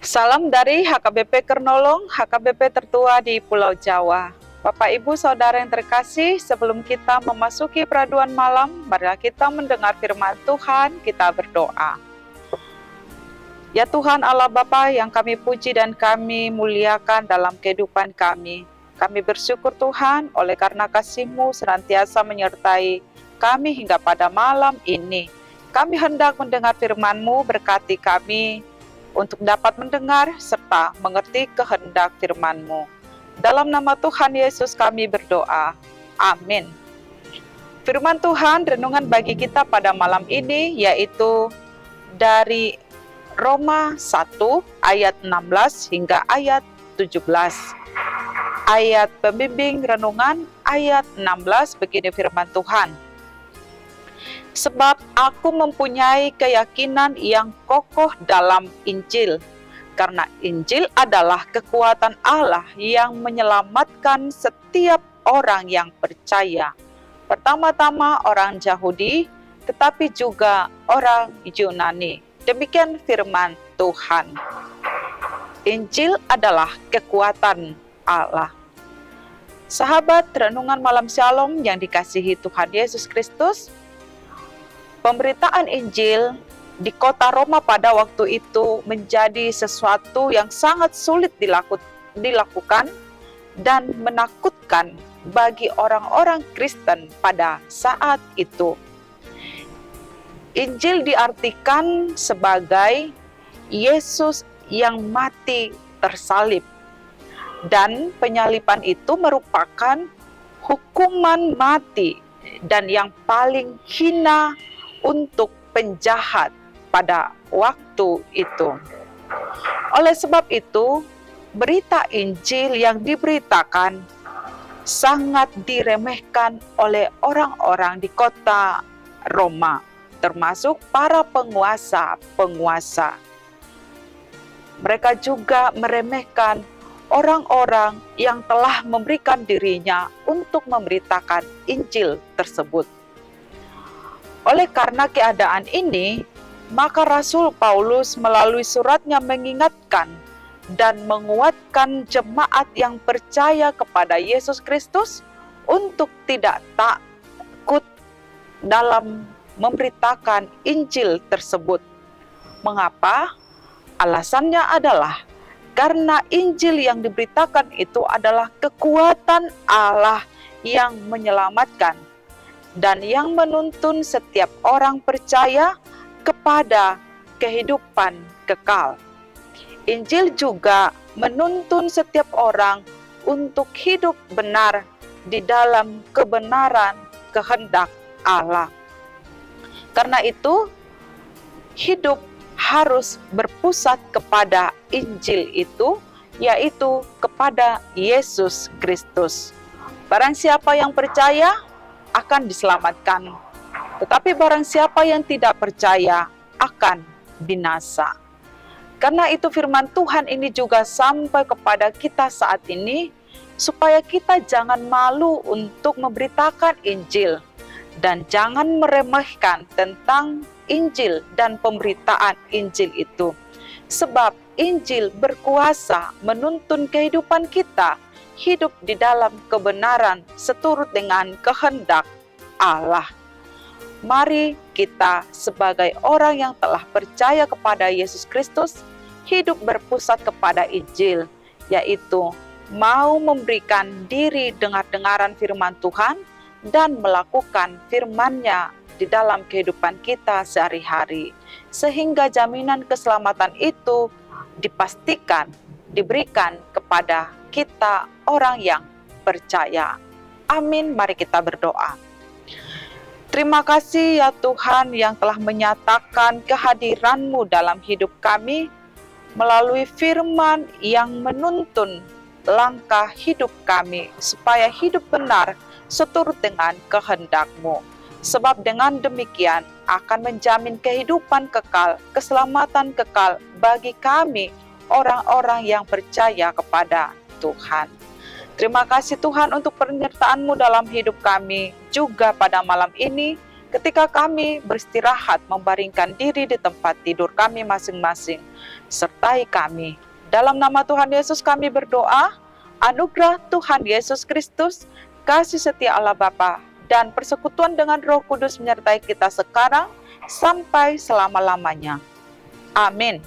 Salam dari HKBP Kernolong, HKBP tertua di Pulau Jawa. Bapak, Ibu, Saudara yang terkasih, sebelum kita memasuki peraduan malam, marilah kita mendengar firman Tuhan, kita berdoa. Ya Tuhan Allah Bapa yang kami puji dan kami muliakan dalam kehidupan kami. Kami bersyukur Tuhan oleh karena kasih-Mu senantiasa menyertai kami hingga pada malam ini. Kami hendak mendengar firman-Mu, berkati kami untuk dapat mendengar serta mengerti kehendak firman-Mu. Dalam nama Tuhan Yesus kami berdoa. Amin. Firman Tuhan renungan bagi kita pada malam ini yaitu dari Roma 1 ayat 16 hingga ayat 17. Ayat pembimbing renungan ayat 16 begini firman Tuhan. Sebab aku mempunyai keyakinan yang kokoh dalam Injil, karena Injil adalah kekuatan Allah yang menyelamatkan setiap orang yang percaya. Pertama-tama orang Yahudi, tetapi juga orang Yunani. Demikian firman Tuhan. Injil adalah kekuatan Allah. Sahabat renungan malam Shalom yang dikasihi Tuhan Yesus Kristus, pemberitaan Injil di kota Roma pada waktu itu menjadi sesuatu yang sangat sulit dilakukan dan menakutkan bagi orang-orang Kristen pada saat itu. Injil diartikan sebagai Yesus yang mati tersalib, dan penyaliban itu merupakan hukuman mati dan yang paling hina untuk penjahat pada waktu itu. Oleh sebab itu, berita Injil yang diberitakan sangat diremehkan oleh orang-orang di kota Roma, termasuk para penguasa-penguasa. Mereka juga meremehkan orang-orang yang telah memberikan dirinya untuk memberitakan Injil tersebut. Oleh karena keadaan ini, maka Rasul Paulus melalui suratnya mengingatkan dan menguatkan jemaat yang percaya kepada Yesus Kristus untuk tidak takut dalam memberitakan Injil tersebut. Mengapa? Alasannya adalah karena Injil yang diberitakan itu adalah kekuatan Allah yang menyelamatkan dan yang menuntun setiap orang percaya kepada kehidupan kekal. Injil juga menuntun setiap orang untuk hidup benar di dalam kebenaran kehendak Allah. Karena itu, hidup harus berpusat kepada Injil itu, yaitu kepada Yesus Kristus. Barang siapa yang percaya akan diselamatkan, tetapi barang siapa yang tidak percaya akan binasa. Karena itu firman Tuhan ini juga sampai kepada kita saat ini, supaya kita jangan malu untuk memberitakan Injil, dan jangan meremehkan tentang Injil dan pemberitaan Injil itu. Sebab Injil berkuasa menuntun kehidupan kita hidup di dalam kebenaran seturut dengan kehendak Allah. Mari kita sebagai orang yang telah percaya kepada Yesus Kristus hidup berpusat kepada Injil, yaitu mau memberikan diri dengar-dengaran firman Tuhan dan melakukan firman-Nya di dalam kehidupan kita sehari-hari, sehingga jaminan keselamatan itu dipastikan diberikan kepada kita orang yang percaya. Amin. Mari kita berdoa. Terima kasih ya Tuhan yang telah menyatakan kehadiran-Mu dalam hidup kami melalui firman yang menuntun langkah hidup kami supaya hidup benar seturut dengan kehendak-Mu. Sebab dengan demikian akan menjamin kehidupan kekal, keselamatan kekal bagi kami orang-orang yang percaya kepada Tuhan. Terima kasih Tuhan untuk penyertaan-Mu dalam hidup kami juga pada malam ini. ketika kami beristirahat membaringkan diri di tempat tidur kami masing-masing. Sertai kami. Dalam nama Tuhan Yesus kami berdoa, anugerah Tuhan Yesus Kristus, kasih setia Allah Bapa, dan persekutuan dengan Roh Kudus menyertai kita sekarang sampai selama-lamanya. Amin.